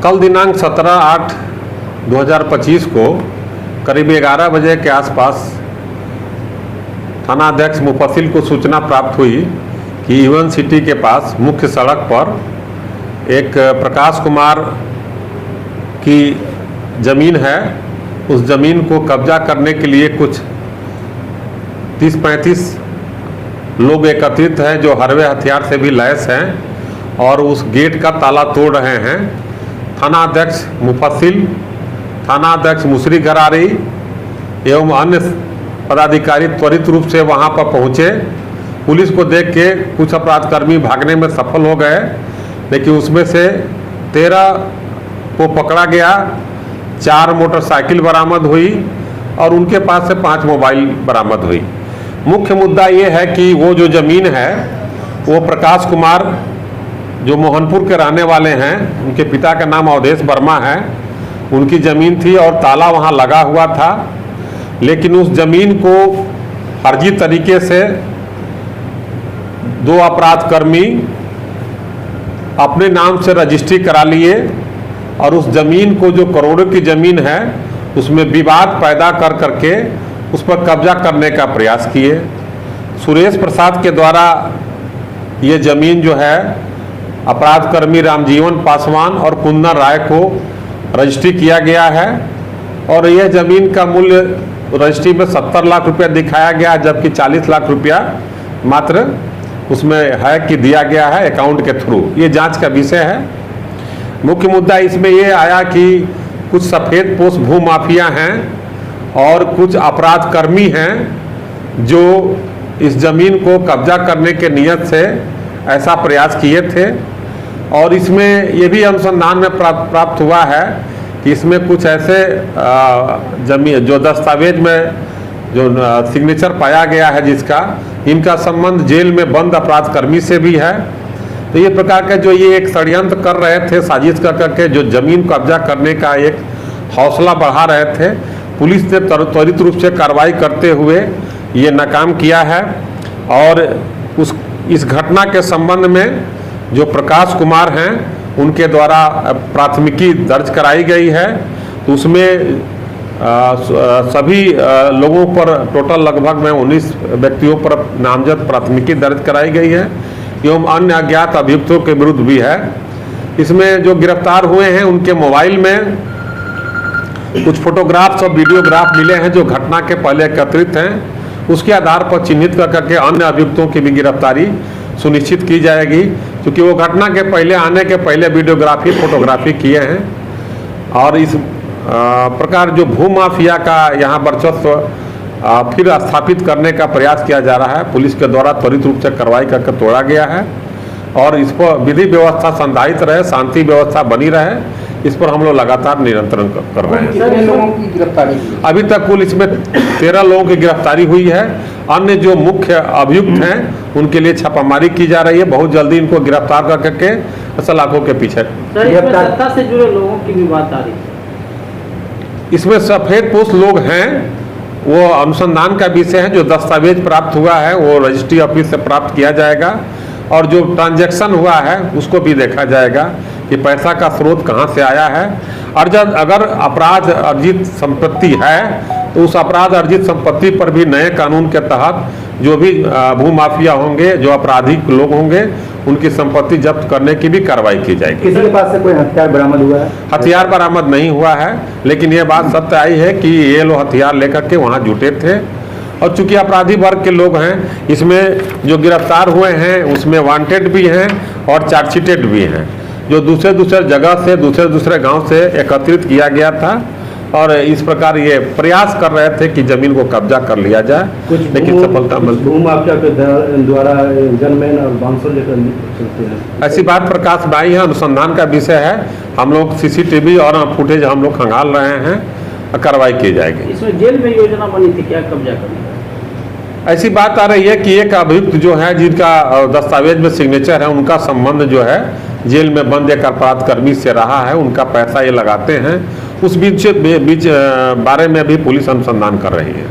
कल दिनांक 17/8/2025 को करीब 11 बजे के आसपास थानाध्यक्ष मुफस्सिल को सूचना प्राप्त हुई कि इवन सिटी के पास मुख्य सड़क पर एक प्रकाश कुमार की ज़मीन है। उस ज़मीन को कब्जा करने के लिए कुछ 30-35 लोग एकत्रित हैं जो हरवे हथियार से भी लैस हैं और उस गेट का ताला तोड़ रहे हैं। थानाध्यक्ष मुफस्सिल, थानाध्यक्ष मुसरी गरारी एवं अन्य पदाधिकारी त्वरित रूप से वहां पर पहुंचे। पुलिस को देख के कुछ अपराधकर्मी भागने में सफल हो गए, लेकिन उसमें से 13 को पकड़ा गया, 4 मोटरसाइकिल बरामद हुई और उनके पास से 5 मोबाइल बरामद हुई। मुख्य मुद्दा ये है कि वो जो ज़मीन है वो प्रकाश कुमार जो मोहनपुर के रहने वाले हैं, उनके पिता का नाम अवधेश वर्मा है, उनकी ज़मीन थी और ताला वहाँ लगा हुआ था। लेकिन उस ज़मीन को फर्जी तरीके से 2 अपराधकर्मी अपने नाम से रजिस्ट्री करा लिए और उस ज़मीन को जो करोड़ों की ज़मीन है उसमें विवाद पैदा कर करके उस पर कब्जा करने का प्रयास किए। सुरेश प्रसाद के द्वारा ये ज़मीन जो है अपराधकर्मी रामजीवन पासवान और कुंदन राय को रजिस्ट्री किया गया है और यह ज़मीन का मूल्य रजिस्ट्री में 70 लाख रुपया दिखाया गया, जबकि 40 लाख रुपया मात्र उसमें है कि दिया गया है अकाउंट के थ्रू। ये जांच का विषय है। मुख्य मुद्दा इसमें ये आया कि कुछ सफ़ेद पोश भूमाफिया हैं और कुछ अपराधकर्मी हैं जो इस ज़मीन को कब्जा करने के नियत से ऐसा प्रयास किए थे। और इसमें ये भी अनुसंधान में प्राप्त हुआ है कि इसमें कुछ ऐसे जमीन जो दस्तावेज में जो सिग्नेचर पाया गया है जिसका इनका संबंध जेल में बंद अपराधकर्मी से भी है। तो ये प्रकार का जो ये एक षड्यंत्र कर रहे थे, साजिश कर करके जो ज़मीन कब्जा करने का एक हौसला बढ़ा रहे थे, पुलिस ने त्वरित रूप से कार्रवाई करते हुए ये नाकाम किया है। और इस घटना के संबंध में जो प्रकाश कुमार हैं उनके द्वारा प्राथमिकी दर्ज कराई गई है। तो उसमें सभी लोगों पर टोटल लगभग में 19 व्यक्तियों पर नामजद प्राथमिकी दर्ज कराई गई है एवं अन्य अज्ञात अभियुक्तों के विरुद्ध भी है। इसमें जो गिरफ्तार हुए हैं उनके मोबाइल में कुछ फोटोग्राफ्स और वीडियोग्राफ मिले हैं जो घटना के पहले एकत्रित हैं। उसके आधार पर चिन्हित कर करके अन्य अभियुक्तों की भी गिरफ्तारी सुनिश्चित की जाएगी, क्योंकि वो घटना के पहले आने के पहले वीडियोग्राफी फोटोग्राफी किए हैं। और इस प्रकार जो भूमाफिया का यहाँ वर्चस्व फिर स्थापित करने का प्रयास किया जा रहा है, पुलिस के द्वारा त्वरित रूप से कार्रवाई करके तोड़ा गया है और इस पर विधि व्यवस्था संधारित रहे, शांति व्यवस्था बनी रहे, इस पर हम लोग लगातार नियंत्रण कर रहे हैं। कितने लोगों की गिरफ्तारी? अभी तक कुल इसमें 13 लोगों की गिरफ्तारी हुई है। अन्य जो मुख्य अभियुक्त हैं उनके लिए छापामारी की जा रही है। बहुत जल्दी इनको गिरफ्तार कर करके सलाखों के पीछे। सत्ता से जुड़े लोगों की भी बात आ रही है। इसमें सफ़ेद पोश लोग हैं, वो अनुसंधान का विषय है। जो दस्तावेज प्राप्त हुआ है वो रजिस्ट्री ऑफिस से प्राप्त किया जाएगा और जो ट्रांजैक्शन हुआ है उसको भी देखा जाएगा कि पैसा का स्रोत कहाँ से आया है। और जब अगर अपराध अर्जित संपत्ति है तो उस अपराध अर्जित संपत्ति पर भी नए कानून के तहत जो भी भूमाफिया होंगे, जो आपराधिक लोग होंगे, उनकी संपत्ति जब्त करने की भी कार्रवाई की जाएगी। किसी के पास से कोई हथियार बरामद हुआ है? हथियार बरामद नहीं हुआ है, लेकिन ये बात सत्य आई है कि ये लोग हथियार लेकर के वहाँ जुटे थे। और चूंकि अपराधी वर्ग के लोग हैं, इसमें जो गिरफ्तार हुए हैं उसमें वांटेड भी हैं और चार्जशीटेड भी हैं, जो दूसरे जगह से दूसरे गांव से एकत्रित किया गया था और इस प्रकार ये प्रयास कर रहे थे कि जमीन को कब्जा कर लिया जाए, लेकिन सफलता मिल। भूमाफिया के द्वारा गनमैन और बांसुर लेकर चलते हैं, ऐसी बात प्रकाश में आई है। अनुसंधान का विषय है। हम लोग CCTV और फुटेज हम लोग खंगाल रहे हैं, कार्रवाई की जाएगी। इसमें जेल में योजना बनी थी क्या कब्जा करने? ऐसी बात आ रही है कि एक अभियुक्त जो है जिनका दस्तावेज में सिग्नेचर है, उनका संबंध जो है जेल में बंद एक अपराधकर्मी से रहा है, उनका पैसा ये लगाते हैं। उस बीच बारे में भी पुलिस अनुसंधान कर रही है।